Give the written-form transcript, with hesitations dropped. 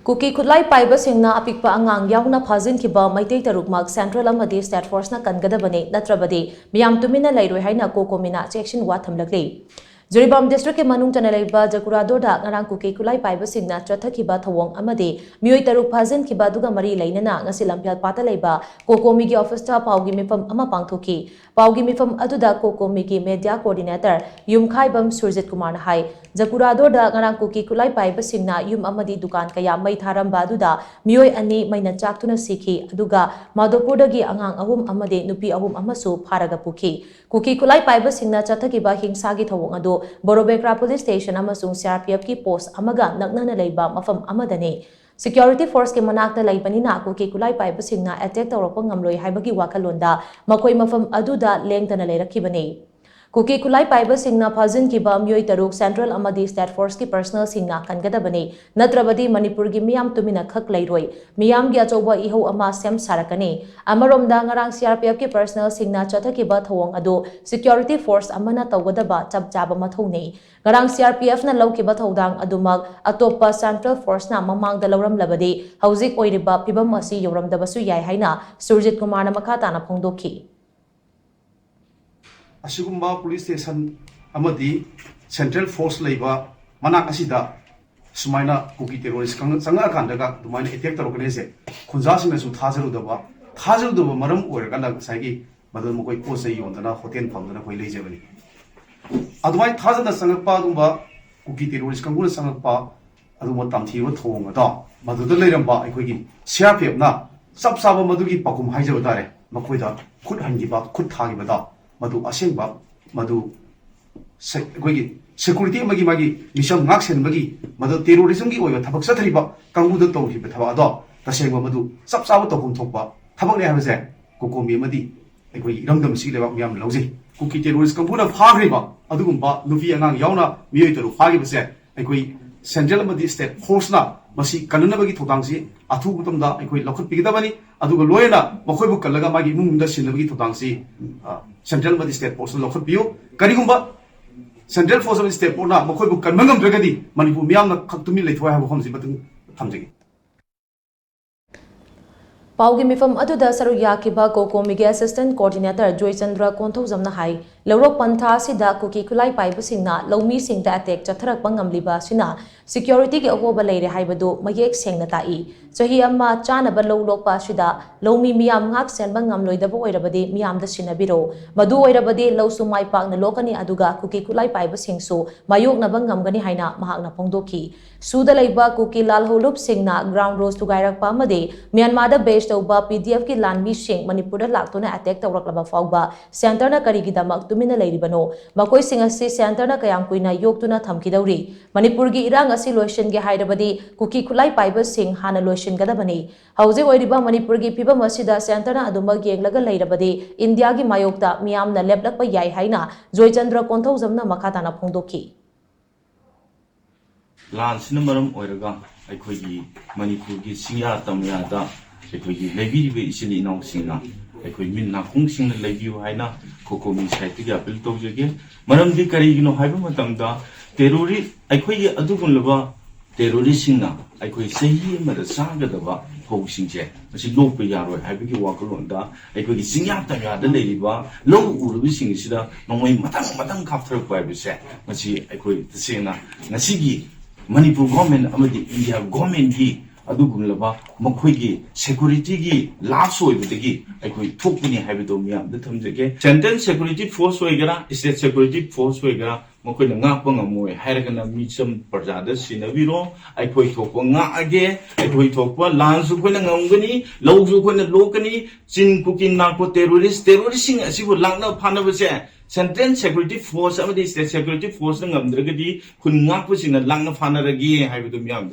Kuki khutlai paiba singna apikpa angang yaona Phajinkhiba Meitei tarukmak central amadi state force na kan-gadabani nattrabadi Meeyam Tuminna Leiroi haina Cocomi chekshin thamlakli. Joribam district ke manung tana leiba jakurado da ngarang Kuki khutlai paiba singna chathakiba thawong amadi mioi taruk Phajinkhiba duga mari leinana ngasi lamphel pata leiba Cocomi gi office ta paugi mifam ama pangthoki paugi mifam aduda Cocomi gi media coordinator yumkhaibam Surjit Kumar na hai jakurado da ngarang Kuki khutlai paiba singna yum amadi dukan kaya mai tharamba aduda mioi ani maina chaktuna sikhi aduga madopurdagi angang ahum amadi nupi ahum amasu pharaga pukhi Kuki khutlai paiba singna chathakiba hingsagi thawong adu Borobekra police station amasung CRPF ki post amaga naknana leiba mafam amadani security force ke manakta leibanina Kuki khutlai paiba singna attack tawrappa ngamloi haibagi wakalonda makoi mafam aduda lengtana leirakibani Kuki khutlai paiba singna Phajinkhiba mioi taruk central amadi state force ki personal singna kan-gadabani nattrabadi Manipur gi Meeyam Tuminna Leiroi Meeyam gi achoba iho ama sem sarakani amaromda ngarang CRPF ki personal singna chathakiba thawong adu security force amana tawgadaba chapchaba mathoni ngarang CRPF na lawkiba thawdang adumak atoppa central force na mamangda lawramlabadi hauzik oiriba pibam asi yoramdabasu yai haina Surjit Kumar na makata na phongdokhi Asigumba police station amadi central force leiba manak asida sumaina Kuki terrorist sanga kandaga dumaina attack tarokane se khunja singna su thajarudaba maram oiragana saigi madal mokoi posai yondana hotel famdana koi leijabani adumai thajana sangakpa dumba Kuki terrorist kanguna sangakpa aduma tamthiwa thonga da maduda leiramba aikoigi CRPF na sabsaba madugi pakum haijaba dare makoida khut hangiba khut thagiba da madu asengba madu security magi mission ngaksen magi madu terrorism gi oiba thabak sathriba kanguda tawhiba thaba ado tasengba madu sabsaba tawhum thokba thabak ne habase Cocomi amadi ekoi iramdam si leba myam lawje Kuki terrorist kanguna phagriba adugumba nufi angang yaona mioi taru phagibase ekoi central amadi state force na masi kanunabagi thotangsi athu gutamda ekoi lakhut pigidabani aduga loyena makhoibu kallaga magi mungda sinabagi thotangsi central amadi state force lakhut piu karigumba central force amadi state force na makhoibu kanmangam dragadi Manipur miyamna khaktumi leithwa ha bokhomsi batang thamjagi Paugi mifam aduda saru yakiba Cocomi gi assistant coordinator Joychandra Konthojamna hai Laurok pantha sida Kuki khutlai paiba singna lawmi singda attack chatharak pangamliba sina security gi awoba leire haibadu mayek sengna tai chahi amma chanaba lawlokpa sida lawmi miyam ngak senba ngamloidaba oirabadi miyam da sinabiro madu oirabadi lawsu mai pakna lokani aduga Kuki khutlai paiba singsu mayokna bangamgani haina mahakna phongdoki suda leiba Kuki lalholup singna ground rose tugairakpa amade Myanmar da base tauba PDF ki lanmi sing Manipur da laktuna attack tawraklaba fawba center na karigidamak Tuminna leiribano makoi singasi center na kayam kuina yoktuna thamkidauri Manipur gi irang asi lotion gi hairabadi Kuki khutlai paiba sing hana lotion gadabani hauze oiriba Manipur gi pibam asida center na aduma yenglaga leirabadi India gi mayokta miyamna leplakpa yai haina Joychandra Konthojamna makhata na phongdokhi Lansina maram oiraga aikoigi Manipur gi singya tamyada aikoigi lebibe isini inaw singna aikoi minna khungsing na lebiu haina Cocomi site gi appeal tawjege maram di karigino haiba matamda terrorist aikoigi adugun laba terrorist singna aikoi sahi amada sagadaba phosingje masi lokpe yaroi haibagi wakalonda aikoigi singya tamyada leiriba low urubi singsida nongoi matang khapthar paibse masi aikoi tsena nasigi Manipur government amadi India government gi adugumlaba makhoigi security gi last oibudagi aikoi thokpini haibado miyam da thamjege central security force oigara state security force oigara makoi na ngakpa ngamoi hairagana micham parjada sinabiro aikoi thokpa ngaage aikoi thokpa lansu khoina ngamgani lawju khoina lokani chin Kuki nakpo terrorist sing asibu langna phanabase central security force amadi state security force na ngamdragadi khun ngakpa sina langna phanaragi haibado miyam